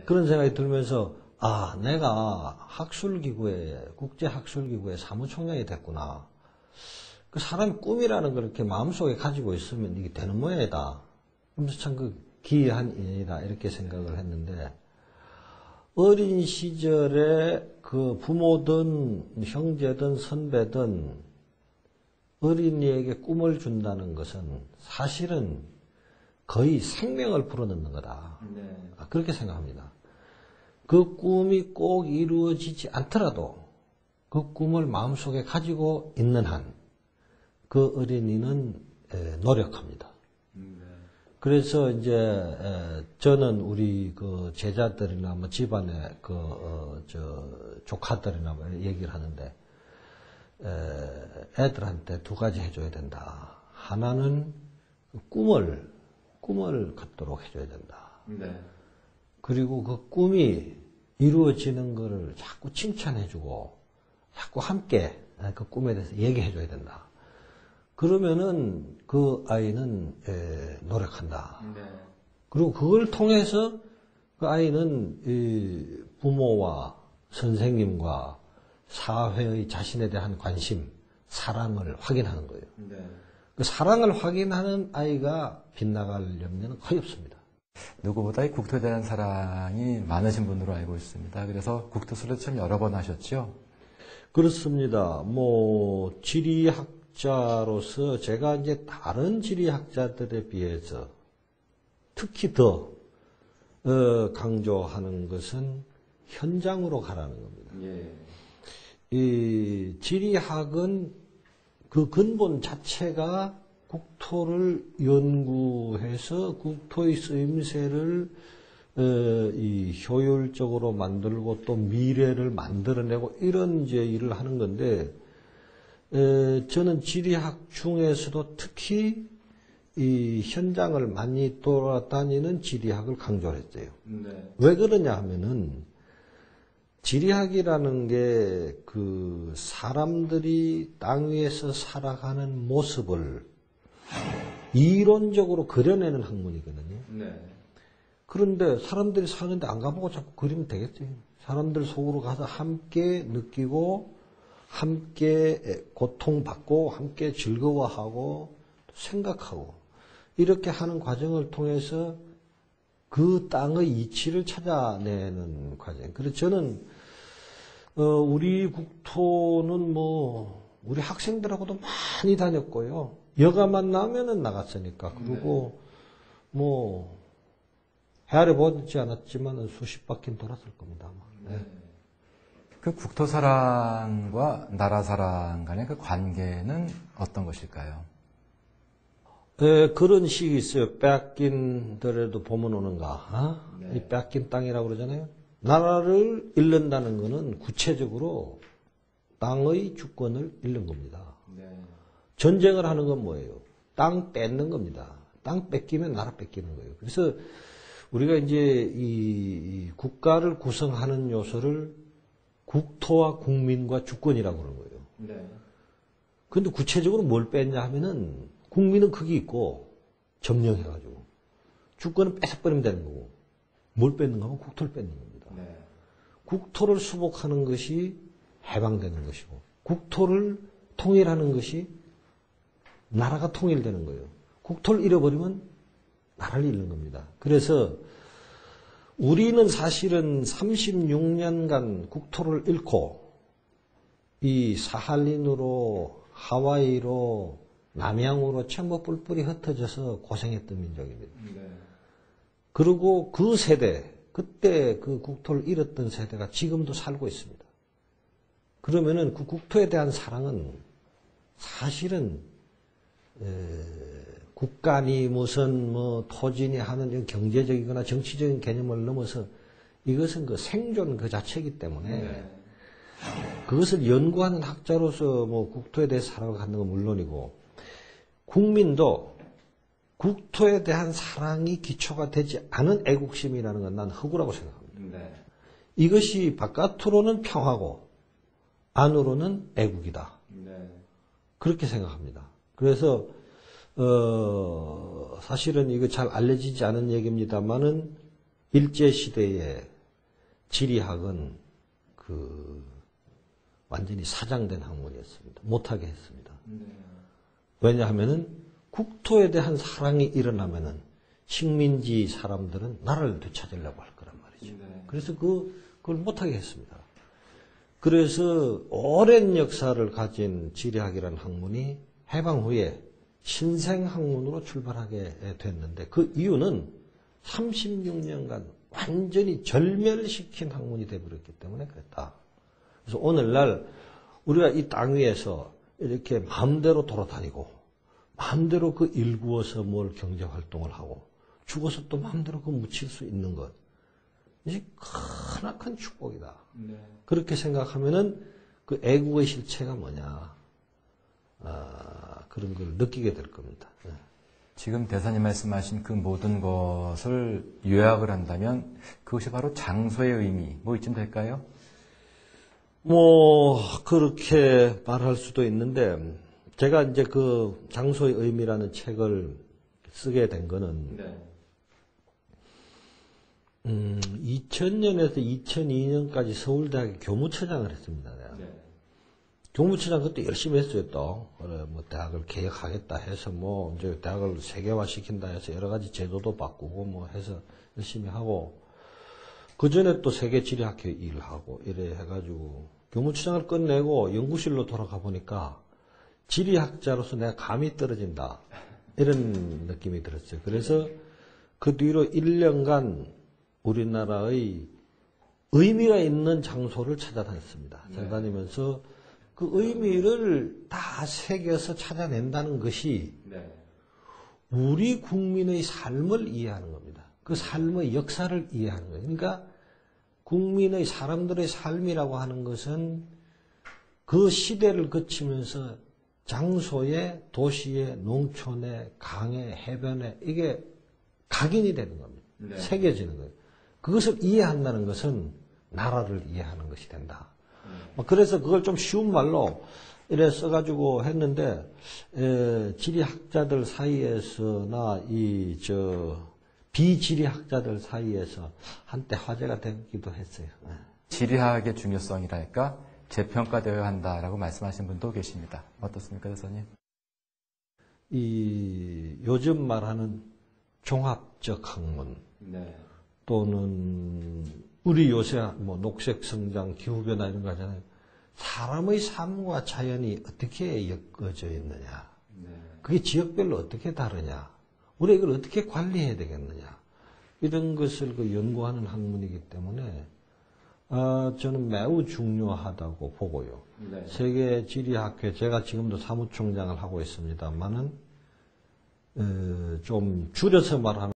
그런 생각이 들면서 아, 내가 학술기구에, 국제학술기구의 사무총장이 됐구나. 그 사람이 꿈이라는 걸 이렇게 마음속에 가지고 있으면 이게 되는 모양이다. 그래서 참 그 기이한 인연이다. 이렇게 생각을 했는데, 어린 시절에 그 부모든 형제든 선배든 어린이에게 꿈을 준다는 것은 사실은 거의 생명을 불어넣는 거다. 그렇게 생각합니다. 그 꿈이 꼭 이루어지지 않더라도 그 꿈을 마음속에 가지고 있는 한 그 어린이는 노력합니다. 그래서 이제 저는 우리 그 제자들이나 뭐 집안의 조카들이나 뭐 얘기를 하는데 애들한테 두 가지 해줘야 된다. 하나는 꿈을 갖도록 해줘야 된다. 그리고 그 꿈이 이루어지는 거를 자꾸 칭찬해주고 자꾸 함께 그 꿈에 대해서 얘기해줘야 된다. 그러면은 그 아이는 노력한다. 그리고 그걸 통해서 그 아이는 부모와 선생님과 사회의 자신에 대한 관심, 사랑을 확인하는 거예요. 그 사랑을 확인하는 아이가 빗나갈 염려는 거의 없습니다. 누구보다 이 국토에 대한 사랑이 많으신 분으로 알고 있습니다. 그래서 국토수를 참 여러 번 하셨죠? 그렇습니다. 뭐 지리학자로서 제가 이제 다른 지리학자들에 비해서 특히 더 강조하는 것은 현장으로 가라는 겁니다. 이 지리학은 그 근본 자체가 국토를 연구해서 국토의 쓰임새를 이 효율적으로 만들고 또 미래를 만들어내고 이런 이제 일을 하는 건데, 저는 지리학 중에서도 특히 이 현장을 많이 돌아다니는 지리학을 강조를 했어요. 왜 그러냐 하면은 지리학이라는 게 그 사람들이 땅 위에서 살아가는 모습을 이론적으로 그려내는 학문이거든요. 그런데 사람들이 사는데 안 가보고 자꾸 그리면 되겠지. 사람들 속으로 가서 함께 느끼고 함께 고통받고 함께 즐거워하고 생각하고 이렇게 하는 과정을 통해서 그 땅의 이치를 찾아내는 과정. 그래서 저는 우리 국토는 뭐 우리 학생들하고도 많이 다녔고요. 여가만 나면은 나갔으니까. 그리고 뭐 헤아려 보지 않았지만 수십 바퀴는 돌았을 겁니다. 그 국토 사랑과 나라 사랑 간의 그 관계는 어떤 것일까요? 그런 식이 있어요. 뺏긴 들에도 봄은 오는가. 이 뺏긴 땅이라고 그러잖아요. 나라를 잃는다는 것은 구체적으로 땅의 주권을 잃는 겁니다. 전쟁을 하는 건 뭐예요? 땅 뺏는 겁니다. 땅 뺏기면 나라 뺏기는 거예요. 그래서 우리가 이제 이 국가를 구성하는 요소를 국토와 국민과 주권이라고 그러는 거예요. 그런데 구체적으로 뭘 뺐냐 하면은 국민은 거기 있고 점령해가지고 주권은 뺏어버리면 되는 거고 뭘 뺏는 가 하면 국토를 뺏는 겁니다. 국토를 수복하는 것이 해방되는 것이고 국토를 통일하는 것이 나라가 통일되는 거예요. 국토를 잃어버리면 나라를 잃는 겁니다. 그래서 우리는 사실은 36년간 국토를 잃고 이 사할린으로 하와이로 남양으로 전부 뿔뿔이 흩어져서 고생했던 민족입니다. 그리고 그 세대, 그때 그 국토를 잃었던 세대가 지금도 살고 있습니다. 그러면은 그 국토에 대한 사랑은 사실은 국가니 무슨 뭐 토지니 하는 경제적이거나 정치적인 개념을 넘어서 이것은 그 생존 그 자체이기 때문에 그것을 연구하는 학자로서 뭐 국토에 대해서 사랑을 갖는 건 물론이고 국민도 국토에 대한 사랑이 기초가 되지 않은 애국심이라는 건 난 허구라고 생각합니다. 이것이 바깥으로는 평화고 안으로는 애국이다. 그렇게 생각합니다. 그래서 사실은 이거 잘 알려지지 않은 얘기입니다만은 일제시대에 지리학은 완전히 사장된 학문이었습니다. 못하게 했습니다. 왜냐하면은 국토에 대한 사랑이 일어나면은 식민지 사람들은 나라를 되찾으려고 할 거란 말이죠. 그래서 그걸 못하게 했습니다. 그래서 오랜 역사를 가진 지리학이라는 학문이 해방 후에 신생학문으로 출발하게 됐는데 그 이유는 36년간 완전히 절멸시킨 학문이 되어버렸기 때문에 그랬다. 그래서 오늘날 우리가 이 땅 위에서 이렇게 마음대로 돌아다니고 마음대로 그 일구어서 뭘 경제활동을 하고 죽어서 또 마음대로 그 묻힐 수 있는 것. 이게 크나큰 축복이다. 그렇게 생각하면은 그 애국의 실체가 뭐냐. 그런 걸 느끼게 될 겁니다. 지금 대사님 말씀하신 그 모든 것을 요약을 한다면 그것이 바로 장소의 의미, 뭐 이쯤 될까요? 그렇게 말할 수도 있는데, 제가 이제 그 장소의 의미라는 책을 쓰게 된 거는, 2000년에서 2002년까지 서울대학에 교무처장을 했습니다. 내가. 교무처장 그때 열심히 했어요, 또. 그래, 대학을 개혁하겠다 해서 이제 대학을 세계화시킨다 해서 여러 가지 제도도 바꾸고 해서 열심히 하고, 그 전에 또 세계지리학회 일을 하고, 이래 해가지고, 교무처장을 끝내고 연구실로 돌아가 보니까, 지리학자로서 내가 감이 떨어진다. 이런 느낌이 들었어요. 그래서 그 뒤로 1년간 우리나라의 의미가 있는 장소를 찾아다녔습니다. 찾아다니면서 그 의미를 다 새겨서 찾아낸다는 것이 우리 국민의 삶을 이해하는 겁니다. 그 삶의 역사를 이해하는 거예요. 그러니까 국민의 사람들의 삶이라고 하는 것은 그 시대를 거치면서 장소에, 도시에, 농촌에, 강에, 해변에 이게 각인이 되는 겁니다. 새겨지는 거예요. 그것을 이해한다는 것은 나라를 이해하는 것이 된다. 그래서 그걸 좀 쉬운 말로 이래 써가지고 했는데 지리학자들 사이에서나 비지리학자들 사이에서 한때 화제가 되기도 했어요. 지리학의 중요성이랄까 재평가되어야 한다라고 말씀하신 분도 계십니다. 어떻습니까, 대사님? 요즘 말하는 종합적 학문 또는 우리 요새 녹색 성장, 기후변화 이런 거 하잖아요. 사람의 삶과 자연이 어떻게 엮어져 있느냐. 그게 지역별로 어떻게 다르냐. 우리가 이걸 어떻게 관리해야 되겠느냐. 이런 것을 연구하는 학문이기 때문에 저는 매우 중요하다고 보고요. 세계지리학회, 제가 지금도 사무총장을 하고 있습니다만은 좀 줄여서 말하는